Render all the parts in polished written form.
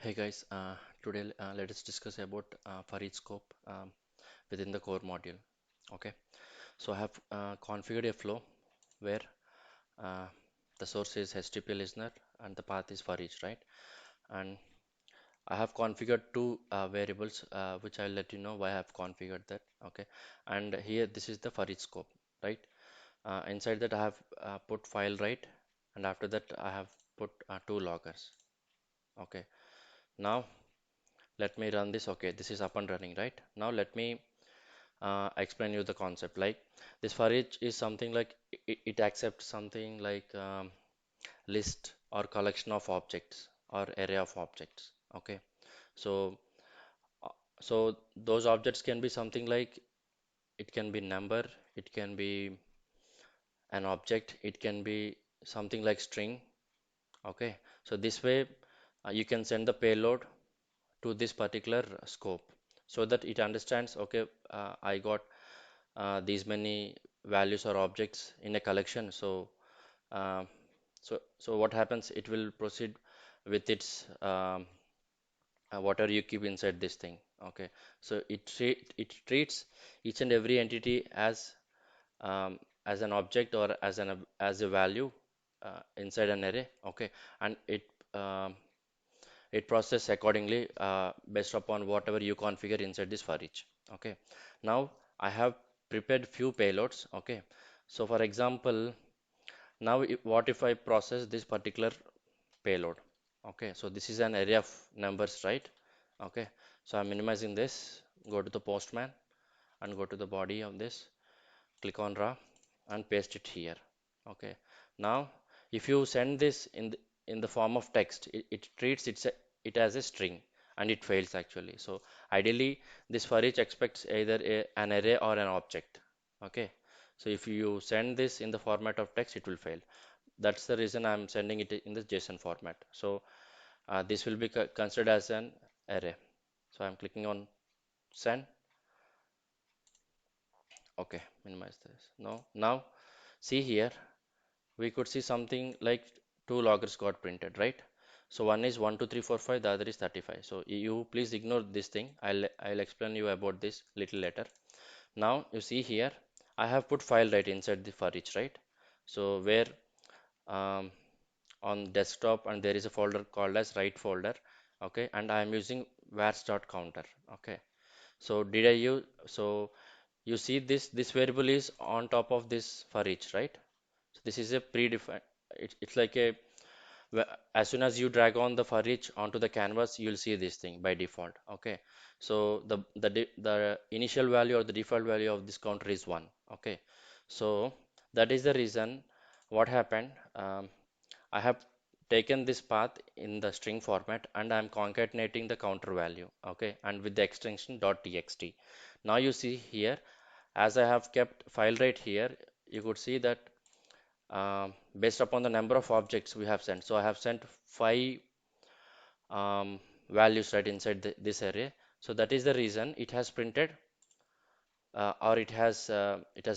Hey guys, today let us discuss about for each scope within the core module. Okay, so I have configured a flow where uh, the source is HTTP listener and the path is for each, right? And I have configured two variables, which I'll let you know why I have configured that. Okay, and here this is the for each scope, right? Inside that I have put file right, and after that I have put two loggers. Okay, now let me run this. Okay, this is up and running, right? Now let me explain you the concept. Like this for each is something like it accepts something like list or collection of objects or array of objects. Okay, so uh, so those objects can be something like it can be number, it can be an object, it can be something like string. Okay, so this way you can send the payload to this particular scope so that it understands, okay, I got these many values or objects in a collection. Uh, so what happens, it will proceed with its whatever you keep inside this thing. Okay, so it treats each and every entity um, as an object or as a value inside an array. Okay, and it processes accordingly based upon whatever you configure inside this for each. Okay, now I have prepared few payloads. Okay, so for example, now what if I process this particular payload? Okay, so this is an array of numbers, right? Okay, so I'm minimizing this, go to the postman and go to the body of this, click on raw and paste it here. Okay, now if you send this in the form of text, it treats it as a string and it fails actually. So ideally this for each expects either an array or an object. Okay, so if you send this in the format of text, it will fail. That's the reason I'm sending it in the JSON format. So this will be considered as an array. So I'm clicking on send. Okay, minimize this. Now see here, we could see something like two loggers got printed, right? So one is 12345, the other is 35. So you please ignore this thing. I'll explain you about this little later. Now you see here, I have put file right inside the for each, right? So where um, on desktop and there is a folder called as write folder. Okay, and I am using vars.counter. Okay, so did I use so you see this variable is on top of this for each, right? So this is a predefined, it's like a as soon as you drag on the for each onto the canvas, you'll see this thing by default. Okay, so the initial value or the default value of this counter is 1. Okay, so that is the reason what happened. I have taken this path in the string format and I'm concatenating the counter value. Okay, and with the extension .txt. Now you see here, as I have kept file right here, you could see that based upon the number of objects we have sent. So I have sent 5 values right inside this array. So that is the reason it has printed or it has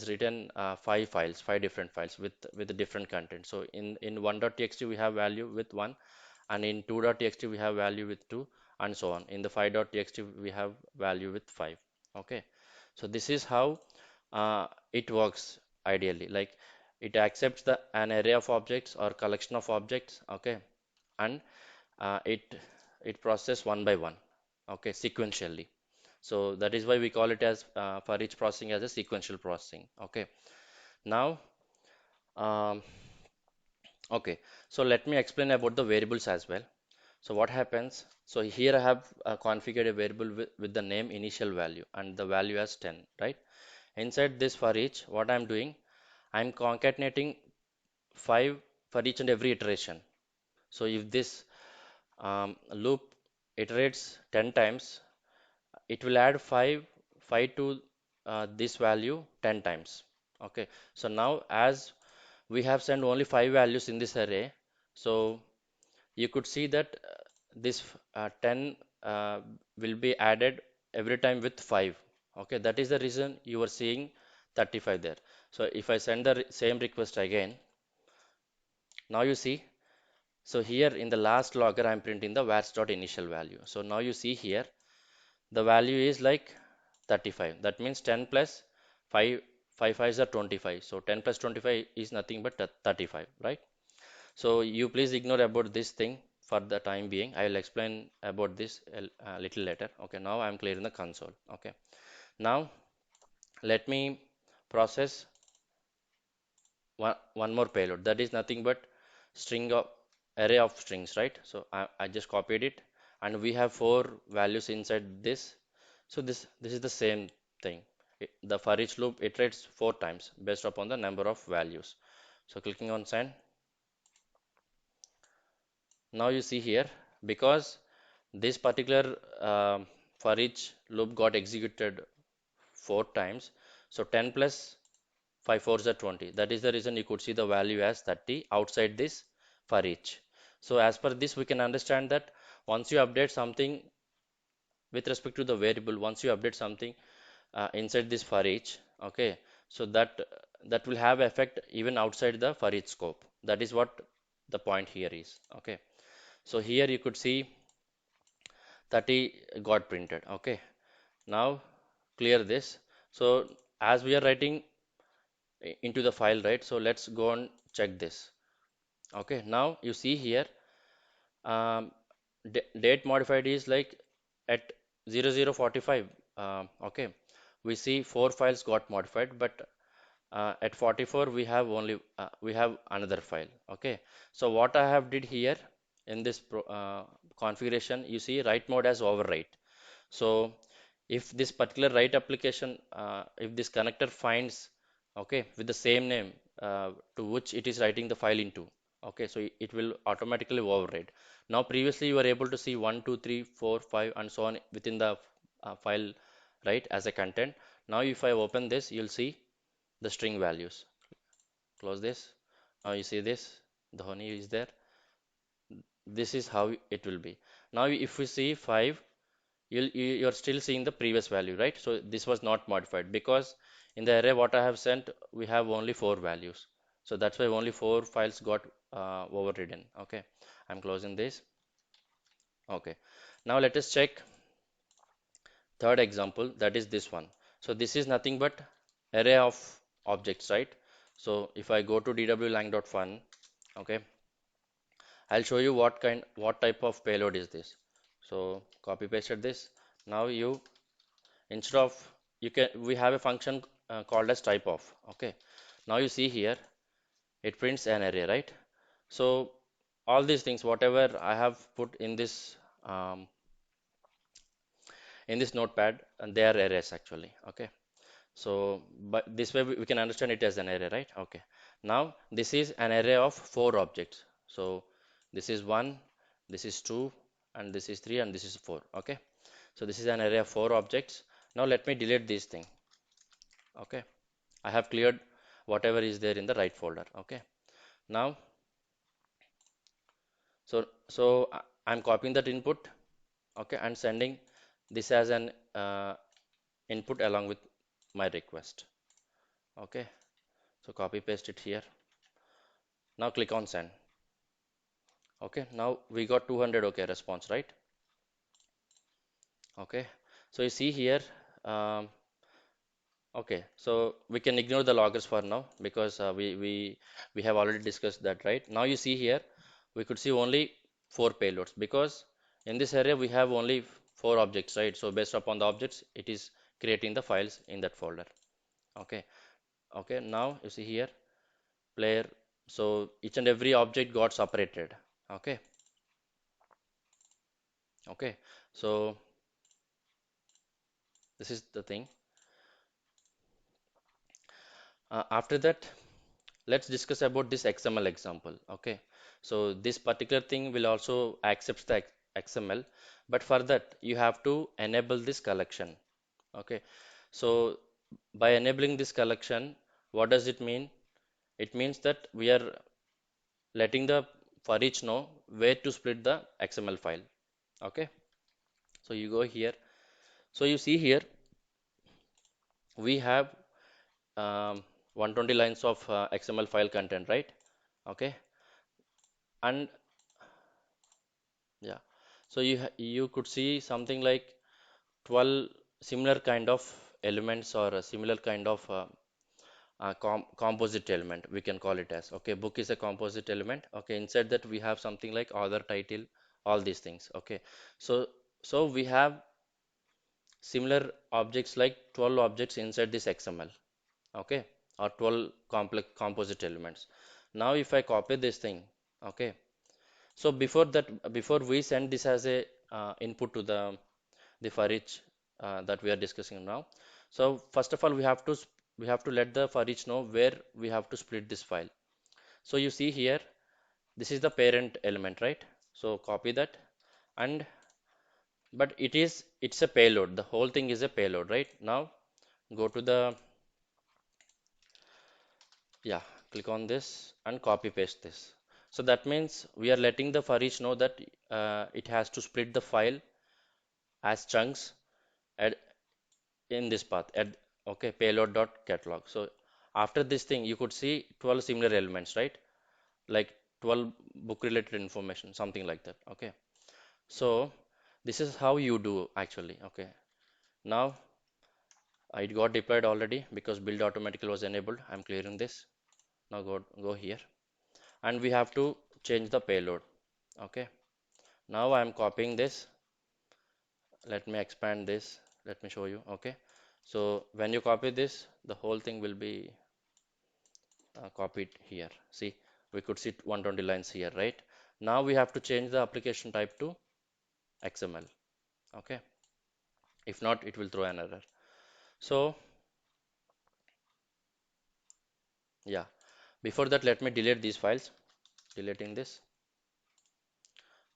written 5 files, 5 different files with the different content. So in 1.txt we have value with 1, and in 2.txt we have value with 2, and so on. In the 5.txt we have value with 5. Okay, so this is how it works ideally. Like it accepts an array of objects or collection of objects. Okay, and uh, it it processes one by one. Okay, sequentially. So that is why we call it as for each processing as a sequential processing. Okay, now um, okay, so let me explain about the variables as well. So what happens? So here I have configured a variable with the name initial value and the value as 10, right? Inside this for each, what I'm doing, I'm concatenating 5 for each and every iteration. So if this loop iterates 10 times, it will add 5 to this value 10 times. Okay, so now as we have sent only 5 values in this array, so you could see that this 10 will be added every time with 5. Okay, that is the reason you are seeing 35 there. So if I send the same request again, now you see So here in the last logger, I'm printing the vars dot initial value. So now you see here, the value is like 35. That means 10 plus 5, 5 5s are 25. So 10 plus 25 is nothing but 35, right? So you please ignore about this thing for the time being. I will explain about this a little later. Okay, now I'm clear in the console. Okay, now let me process one more payload. That is nothing but string of array of strings, right? So I just copied it, and we have four values inside this. So this is the same thing. The for each loop iterates four times based upon the number of values. So clicking on send. Now you see here, because this particular for each loop got executed four times, so 10 plus 5 fours are 20. That is the reason you could see the value as 30 outside this for each. So as per this, we can understand that once you update something with respect to the variable, once you update something inside this for each, okay, so that will have effect even outside the for each scope. That is what the point here is. Okay, so here you could see 30 got printed. Okay, now clear this. So as we are writing into the file, right? So let's go and check this. Okay, now you see here, um, date modified is like at 0045. Okay, we see four files got modified, but at 44 we have only we have another file. Okay, so what I have did here in this configuration, you see write mode as overwrite. So if this particular write application, if this connector finds, okay, with the same name to which it is writing the file into, okay, so it will automatically override. Now previously you were able to see 1 2 3 4 5 and so on within the file, right, as a content. Now if I open this, you'll see the string values. Close this. Now you see this, the honey is there. This is how it will be. Now if we see 5, you're still seeing the previous value, right? So this was not modified because in the array what I have sent, we have only four values. So that's why only four files got overridden. Okay, I'm closing this. Okay, now let us check third example, that is this one. So this is nothing but array of objects, right? So if I go to dwlang.fun, okay, I'll show you what type of payload is this. So copy pasted this. Now you, instead of, you can, we have a function called as type of. Okay, now you see here it prints an array, right? So all these things whatever I have put um, in this notepad, and they are arrays actually. Okay, so but this way we can understand it as an array, right? Okay, now this is an array of four objects. So this is 1, this is 2, and this is 3, and this is 4. Okay, so this is an array of four objects. Now let me delete this thing. Okay, I have cleared whatever is there in the right folder. Okay, now I'm copying that input, okay, and sending this as an input along with my request. Okay, so copy paste it here. Now click on send. Okay, now we got 200 okay response, right? Okay, so you see here, um, okay, so we can ignore the loggers for now because we have already discussed that, right? Now you see here, we could see only four payloads because in this area we have only four objects, right? So based upon the objects, it is creating the files in that folder. Okay, okay, now you see here player. So each and every object got separated. Okay, okay, so this is the thing. After that, let's discuss about this XML example. Okay, so this particular thing will also accept the XML, but for that you have to enable this collection. Okay, so by enabling this collection, what does it mean? It means that we are letting the for each know where to split the XML file. Okay, so you go here. So you see here we have um, 120 lines of XML file content, right? Okay, and So you could see something like 12 similar kind of elements or a similar kind of composite element, we can call it as. Okay, book is a composite element. Okay, inside that we have something like author, title, all these things. Okay, so we have similar objects like 12 objects inside this XML. Okay, or 12 complex composite elements. Now if I copy this thing, okay, so before that, before we send this as a input to the for each that we are discussing now. So first of all, we have to let the for each know where we have to split this file. So you see here, this is the parent element, right? So copy that, and but it's a payload. The whole thing is a payload, right? Now go to the, yeah, click on this and copy paste this. So that means we are letting the for each know that it has to split the file as chunks at in this path at, okay, payload dot catalog. So after this thing you could see 12 similar elements, right? Like 12 book related information, something like that. Okay, so this is how you do actually. Okay, now it got deployed already because build automatically was enabled. I'm clearing this. Now go here, and we have to change the payload. Okay, now I'm copying this. Let me expand this, let me show you. Okay, so when you copy this, the whole thing will be copied here. See, we could see 120 lines here, right? Now we have to change the application type to XML. Okay, if not, it will throw an error. So yeah, before that, let me delete these files. Deleting this.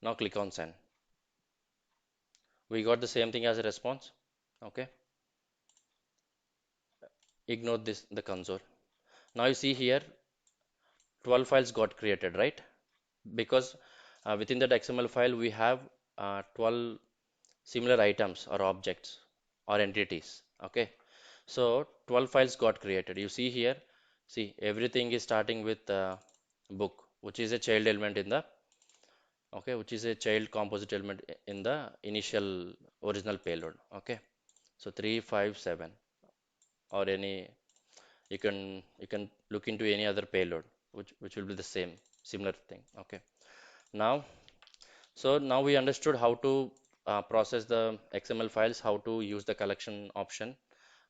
Now click on send. We got the same thing as a response. Okay, ignore this, the console. Now you see here 12 files got created, right? Because within that XML file we have 12 similar items or objects or entities. Okay, so 12 files got created. You see here, see everything is starting with book, which is a child element in the, okay, which is a child composite element in the initial original payload. Okay, so 357 or any, you can look into any other payload which will be the same similar thing. Okay, now, so now we understood how to process the XML files, how to use the collection option.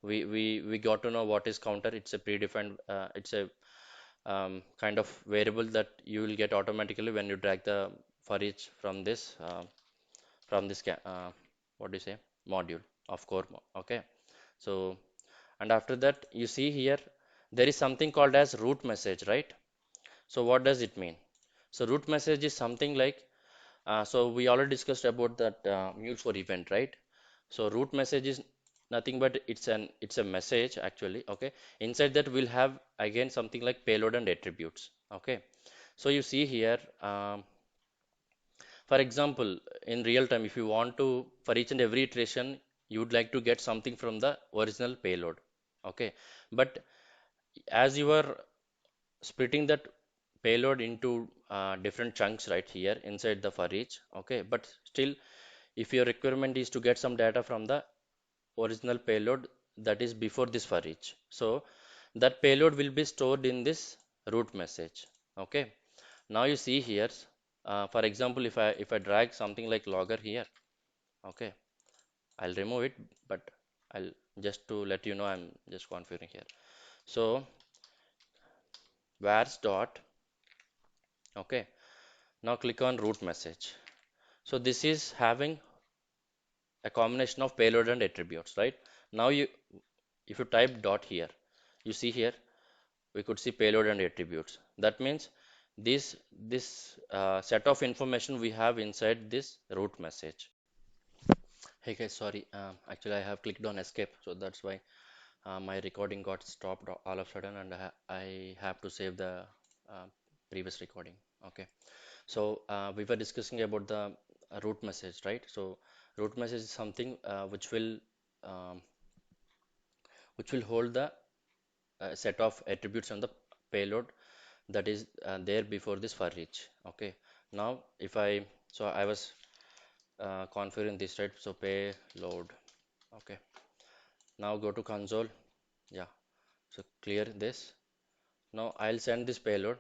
We got to know what is counter. It's a predefined, it's a kind of variable that you will get automatically when you drag the for each from this what do you say, module of core. Okay, so and after that you see here there is something called as root message, right? So what does it mean? So root message is something like, so we already discussed about that mute for event, right? So root message is nothing but it's a message actually. Okay, inside that we'll have again something like payload and attributes. Okay, so you see here, for example, in real time, if you want to, for each and every iteration, you would like to get something from the original payload. Okay, but as you are splitting that payload into different chunks right here inside the for each. Okay, but still, if your requirement is to get some data from the original payload that is before this for each, so that payload will be stored in this root message. Okay, now you see here, for example, if I drag something like logger here, okay, I'll remove it, but I'll just to let you know I'm just configuring here. So vars dot, okay, now click on root message. So this is having a combination of payload and attributes, right? Now you, if you type dot here, you see here we could see payload and attributes. That means this set of information we have inside this root message. Hey guys, sorry, actually I have clicked on escape, so that's why my recording got stopped all of a sudden, and I have to save the uh, previous recording. Okay, so we were discussing about the root message, right? So root message is something um, which will hold the set of attributes on the payload that is there before this for each. Okay, now if I, so I was configuring this, right? So payload. Okay. Now go to console. Yeah. So clear this. Now I'll send this payload,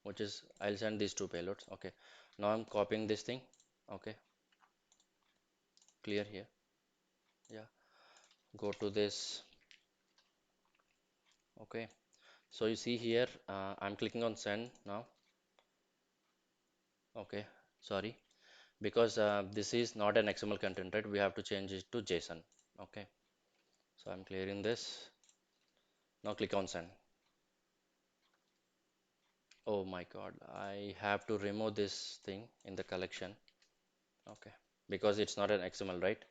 which is I'll send these two payloads. Okay. Now I'm copying this thing. Okay. Clear here. Yeah. Go to this. Okay. So you see here, I'm clicking on send now. Okay. Sorry. Because this is not an XML content, right? We have to change it to JSON. Okay. So I'm clearing this. Now click on send. Oh my God. I have to remove this thing in the collection. Okay. Because it's not an XML, right?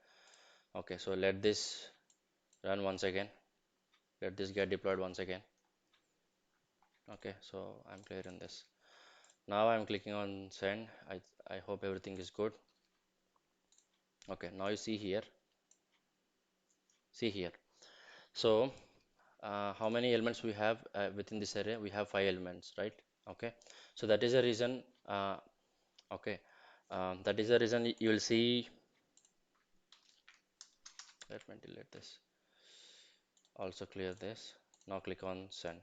Okay. So let this run once again. Let this get deployed once again. Okay. So I'm clearing this. Now I'm clicking on send. I hope everything is good. Okay. Now you see here. See here. So how many elements we have within this array? We have 5 elements, right? Okay, so that is the reason. Okay, that is the reason you will see. Let me delete this. Also clear this. Now click on send.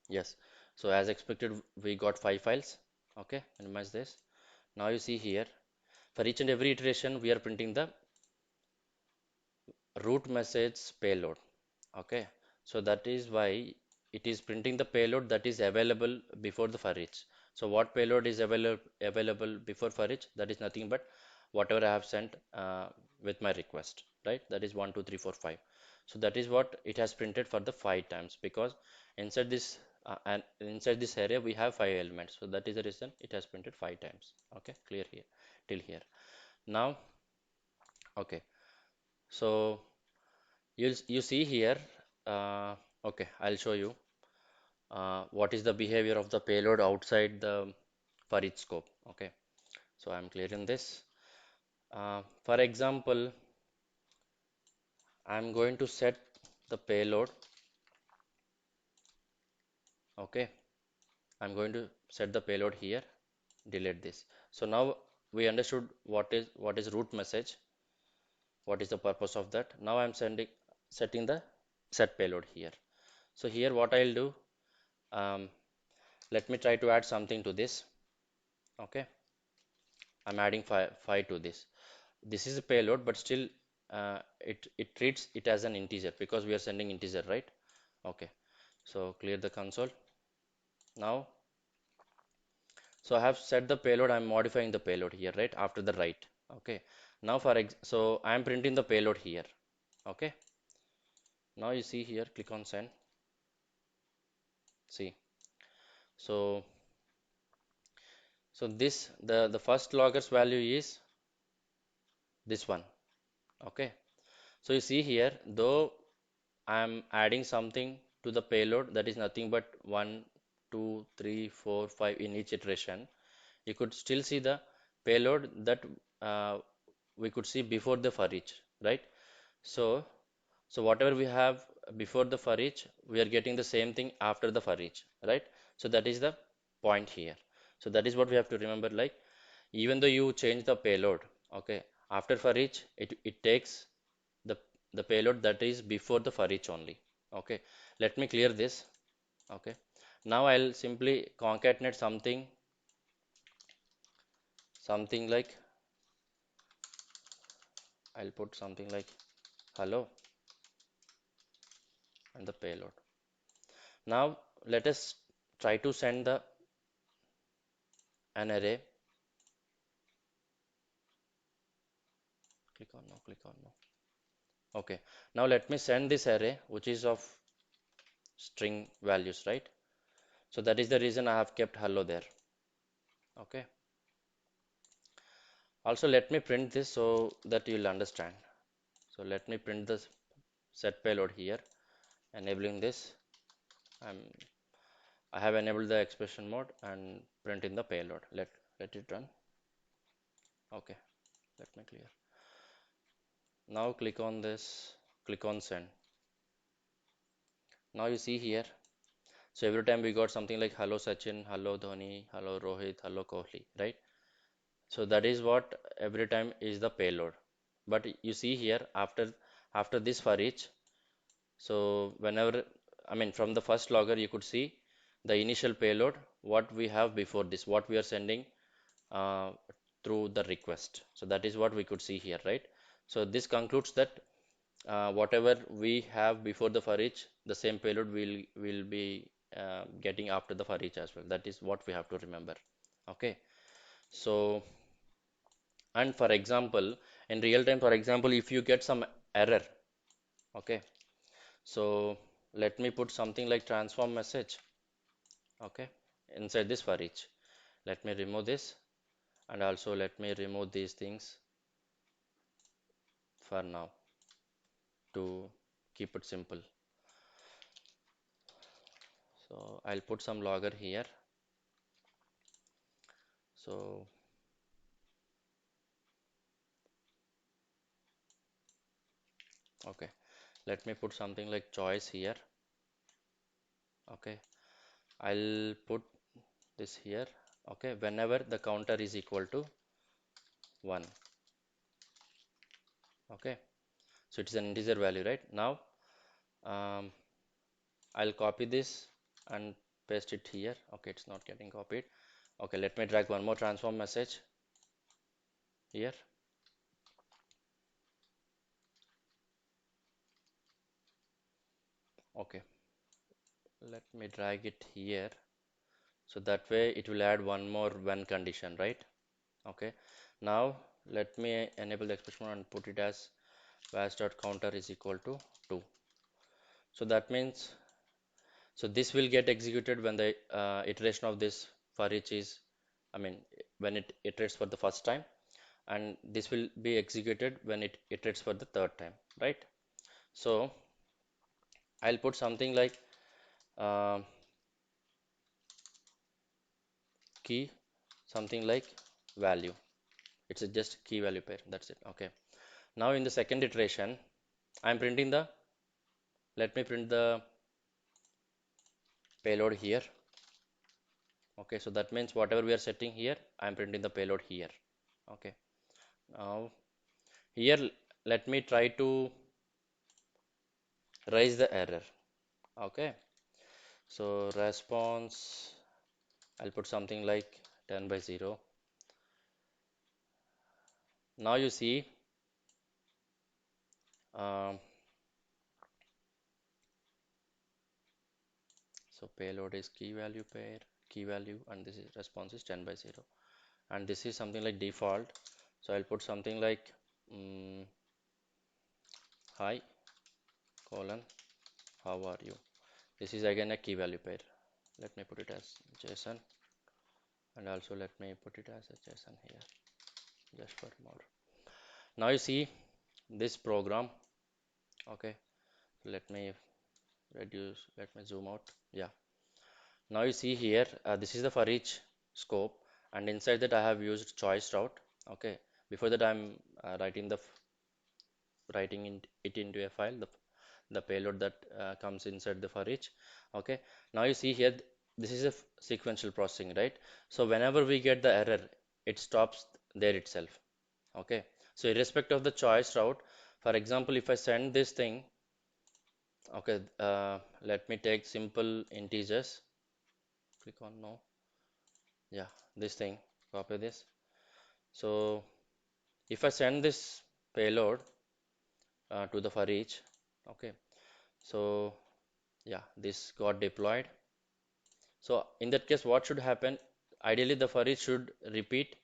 Yes, so as expected, we got 5 files. Okay, minimize this. Now you see here, for each and every iteration, we are printing the root message payload. Okay, so that is why it is printing the payload that is available before the for each. So what payload is available before for each? That is nothing but whatever I have sent with my request, right? That is 1 2 3 4 5. So that is what it has printed for the 5 times, because inside this and inside this area we have 5 elements. So that is the reason it has printed 5 times. Okay, clear here till here. Now, okay, so you see here. Okay, I'll show you what is the behavior of the payload outside the for each scope. Okay, so I'm clearing this. For example, I'm going to set the payload. Okay, I'm going to set the payload here. Delete this. So now we understood what is root message. What is the purpose of that? Now I'm setting the set payload here. So here what I'll do. Um, Let me try to add something to this. Okay, I'm adding five to this. This is a payload, but still it treats it as an integer because we are sending integer, right? Okay, so clear the console. Now, so I have set the payload. I'm modifying the payload here, right, after the write. Okay, now so I'm printing the payload here. Okay, now you see here, click on send. See, so this the first logger's value is this one. Okay, so you see here, though I'm adding something to the payload that is nothing but 1 2 3 4 5 in each iteration. You could still see the payload that uh, we could see before the for each, right? So whatever we have before the for each, we are getting the same thing after the for each, right? So that is the point here. So that is what we have to remember, like even though you change the payload, okay, after for each it takes the payload that is before the for each only. Okay, let me clear this. Okay, now I'll simply concatenate something like, I'll put something like hello and the payload. Now let us try to send an array. Click on no, click on no. Okay, now let me send this array which is of string values, right? So that is the reason I have kept hello there. Okay, also let me print this so that you'll understand. So let me print the set payload here, enabling this. I'm I have enabled the expression mode and print in the payload. Let it run. Okay, let me clear. Now click on this, click on send. Now you see here. So every time we got something like hello Sachin, hello Dhoni, hello Rohit, hello Kohli, right? So that is what every time is the payload. But you see here after this for each, so whenever, I mean, from the first logger you could see the initial payload what we have before this, what we are sending uh, through the request. So that is what we could see here, right? So this concludes that whatever we have before the for each, the same payload will be getting after the for each as well. That is what we have to remember. Okay. So, and for example, in real time, for example, if you get some error, okay, so let me put something like transform message, okay, inside this for each. Let me remove this, and also let me remove these things for now to keep it simple. So I'll put some logger here. So okay, let me put something like choice here. Okay, I'll put this here. Okay, whenever the counter is equal to 1. Okay, so it is an integer value, right? Now um, I'll copy this and paste it here. Okay, it's not getting copied. Okay, let me drag one more transform message here. Okay, let me drag it here. So that way it will add one more when condition, right? Okay, now let me enable the expression and put it as vas.counter is equal to 2. So that means, so this will get executed when the iteration of this for each is, I mean, when it iterates for the first time, and this will be executed when it iterates for the third time, right? So I'll put something like uh, key, something like value. It's a just key value pair. That's it. Okay. Now in the second iteration, I'm printing the, let me print the payload here. Okay. So that means whatever we are setting here, I'm printing the payload here. Okay. Now here, let me try to raise the error. Okay. So response, I'll put something like 10 by 0. Now you see, um, so payload is key value pair, key value, and this is response is 10 by 0. And this is something like default. So I'll put something like hi colon how are you. This is again a key value pair. Let me put it as JSON, and also let me put it as a JSON here just for more. Now you see this program. Okay, let me reduce, let me zoom out. Yeah, now you see here this is the for each scope, and inside that I have used choice route. Okay, before that I'm writing it into a file, the payload that comes inside the for each. Okay, now you see here this is a sequential processing, right? So whenever we get the error, it stops there itself. Okay, so irrespective of the choice route, for example, if I send this thing, okay, let me take simple integers, click on no, yeah, this thing, copy this. So if I send this payload to the for each, okay, so yeah, this got deployed. So in that case, what should happen? Ideally, the for each should repeat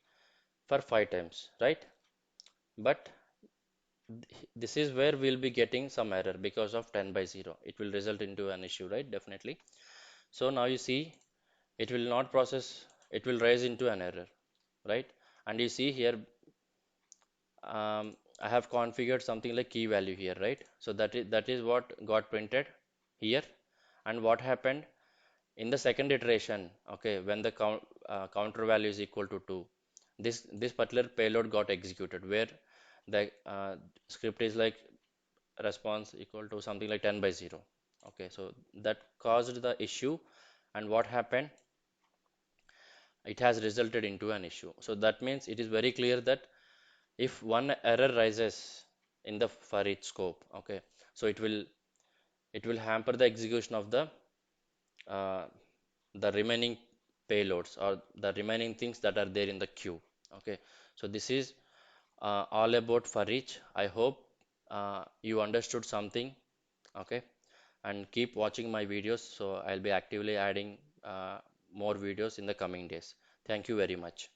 for 5 times, right? But this is where we'll be getting some error because of 10 by 0. It will result into an issue, right? Definitely. So now you see, it will not process, it will raise into an error, right? And you see here, I have configured something like key value here, right? So that is what got printed here. And what happened in the second iteration, okay, when the counter value is equal to 2, this particular payload got executed where the script is like response equal to something like 10 by 0. Okay, so that caused the issue. And what happened, it has resulted into an issue. So that means it is very clear that if one error rises in the for each scope, okay, so it will hamper the execution of uh, the remaining payloads or the remaining things that are there in the queue. Okay, so this is all about for each. I hope you understood something. Okay, and keep watching my videos, so I'll be actively adding more videos in the coming days. Thank you very much.